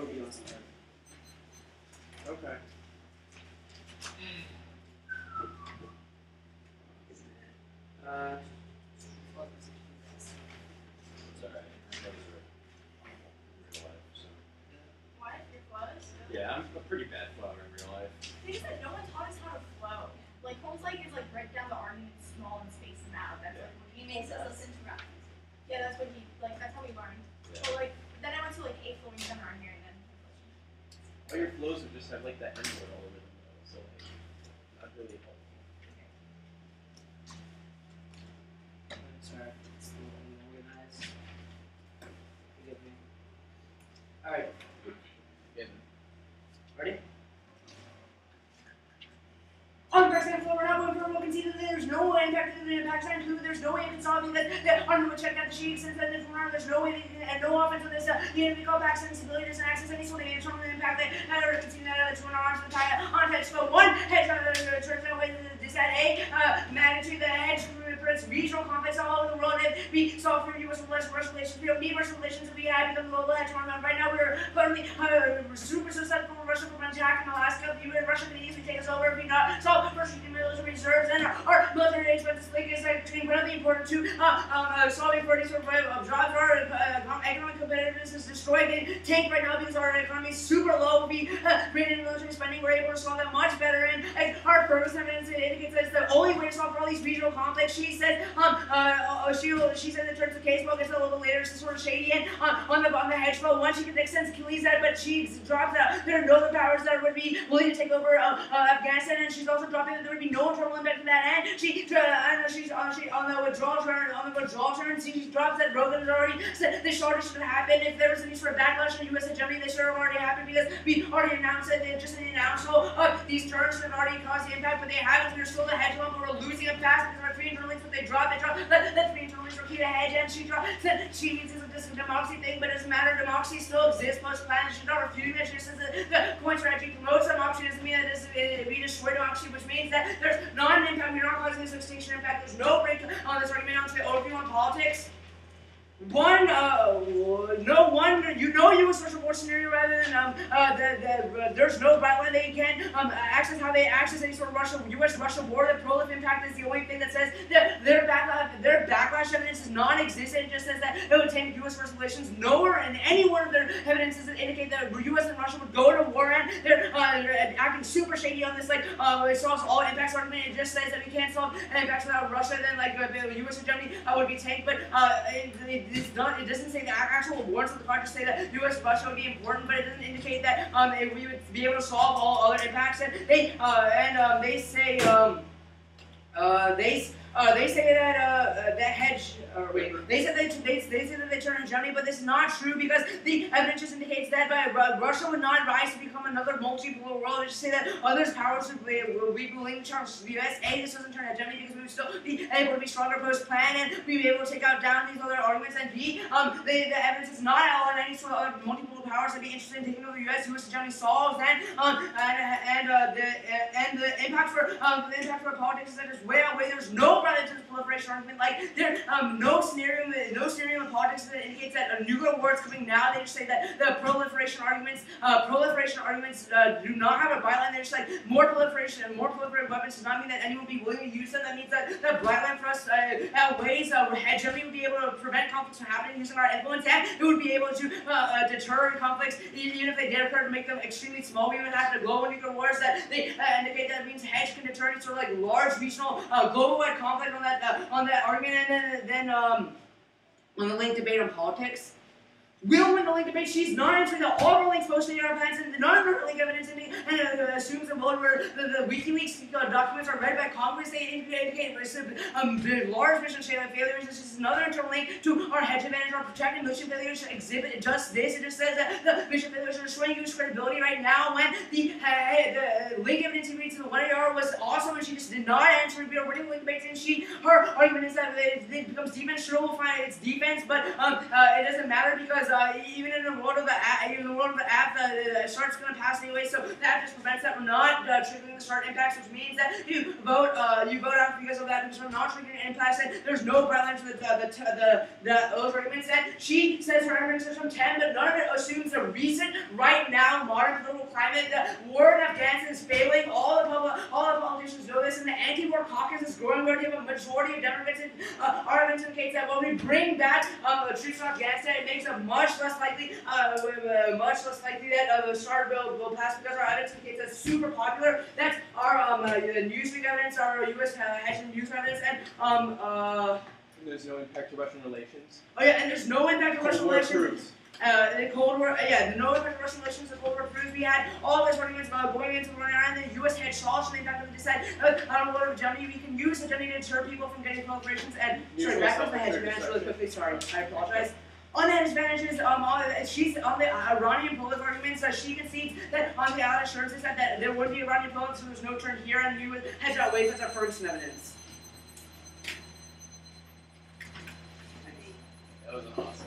be on some. Okay. Sorry, What? Your flows? yeah, I'm a pretty bad flower in real life. The thing is that no one taught us how to flow. Like, Holmes is like break down the argument small and space them out. That's like what he makes us listen to reference. Yeah, that's what he like. That's how we learned. Yeah. So like, then I went to like a flowing seminar here, and then. All your flows have just have like that N word all over them, though, so like, not really helpful. Sorry, it's a little unorganized. Forgive me. Alright. Ready? On the Pakistan floor, we're not going for a look and see that there's no way impact in the Pakistan clue. There's no way in solving that. I'm going to check out the sheet since then there's no way they can, and no offense with this. The enemy called Pakistan stability doesn't access any sort of impact that not ever continue that to an arms to the tie on hedge flow one. Hedge turns away this at A magnitude the hedge represents regional conflicts all over the world. And we solve for U.S. relations. We don't need Russian relations to be happy with the global hedge fund. Right now we're currently super susceptible to Russia from an attack in Alaska. The U.S. Russia can easily take us over if we not solve first military reserves and our military expenses. Like is incredibly important to solving for these sort of jobs. Our economic competitiveness is destroyed. They tank right now because our economy is super low. We bring in military spending. We're able to solve that much better. And our purpose evidence indicates that it's the only way to solve for all these regional conflicts. She said, she said in terms of case law, gets a little later. It's sort of shady. And on the hedge fund, one she could extend Achilles that, but she dropped that there are no other powers that would be willing to take over Afghanistan, and she's also dropping that there would be no internal impact to that end. She's on the withdrawal turn. She drops that Rogan has already said this shortage should happen. If there was any sort of backlash in the U.S. and Germany, this should have already happened because we already announced it. They just announced these turns have already caused the impact, but they haven't. We're still the hedge fund, but we're losing it fast because our three internal links, but they drop. Let three internal links repeat a hedge, and she means this is a democracy thing, but it doesn't matter. Democracy still exists. Most plans she's not refuting that. She says that the coin strategy promotes democracy doesn't mean that we destroy democracy, which means that there's not an impact. We're not causing this extinction impact. There's no break on this argument on the overview on politics. U.S. Russia war scenario rather than there's no bright line they can access how they access any sort of U.S. Russia war. The prolif impact is the only thing that says that their backlash evidence is non-existent. It just says that it would take U.S. Russia relations. Nowhere in any one of their evidences that indicate that U.S. and Russia would go to war, and they're acting super shady on this. Like it solves all impacts argument. It just says that we can't solve impacts without Russia. Then like U.S. and Germany would be tanked, but it doesn't say the actual warrants of the card. Just say that U.S. Russia would be important, but it doesn't indicate that we would be able to solve all other impacts. And they say that that hedge. They say that they turn on Germany, but this is not true because the evidence just indicates that Russia would not rise to become another multipolar world. They just say that other powers will be willing to challenge the U.S. This doesn't turn on Germany because we would still be able to be stronger post-plan, and we'd be able to take down these other arguments. And B, the evidence is not all in any sort of other multipolar powers that be interested in taking over the U.S. U.S. and Germany solves, and the impact for politics is that there's way outweigh. There's no proliferation argument. Like there's no scenario in politics that indicates that a nuclear war is coming now. They just say that the proliferation arguments do not have a byline. They're just like more proliferation weapons does not mean that anyone will be willing to use them. That means that the byline for us outweighs. Germany would be able to prevent conflicts from happening using our influence, and it would be able to deter conflicts even if they did occur, to make them extremely small. We would have the global nuclear wars that they indicate that means hedge can deter any sort of like large regional global-wide conflict on that argument, and then on the link debate on politics. Will win the link debate. She's not answering all of her links posted in our plans, and none of her link evidence assumes a mode where the WikiLeaks documents are read by Congress. They indicate large mission statement failures. This is another internal link to our hedge advantage. Our protected mission failures should exhibit just this. It just says that the mission failures are destroying U.S. credibility right now. When the link evidence he reads in the 1AR was awesome, and she just did not answer. We are reading link debates, and her argument is that it becomes defense. Sure, we'll find it's defense, but it doesn't matter because even in the world of the app, the START's going to pass anyway, so that just prevents that from not triggering the START impacts, which means that you vote out because of that, because from not triggering impacts, and there's no bright line for those arguments. And she says her arguments are from 10, but none of it assumes the recent, right now, modern political climate. The war in Afghanistan is failing. All the politicians know this, and the anti-war caucus is growing. Where they have a majority of Democrats. Arguments indicates that when we bring back troops to Afghanistan, it makes it much less likely that the START bill will pass, because our evidence indicates that's super popular. That's our Newsweek evidence, our U.S. news evidence, and there's no impact to Russian relations. Oh yeah, and there's no impact to Russian relations. Proves. The Cold War, no impact to Russian relations. The Cold War proves we had all these arguments about going into running around. The U.S. had Shaw, the impact of the decide. On the war of Germany, we can use hegemony to deter people from getting proliferations. And sorry, back up my hedge advantage really quickly. Sorry, I apologize. On the hedge advantages, she's on the Iranian pillars arguments. She concedes that on the allied assurances that there would be Iranian pillars, so there's no turn here, and you would hedge out ways. That's our Ferguson evidence. That was awesome.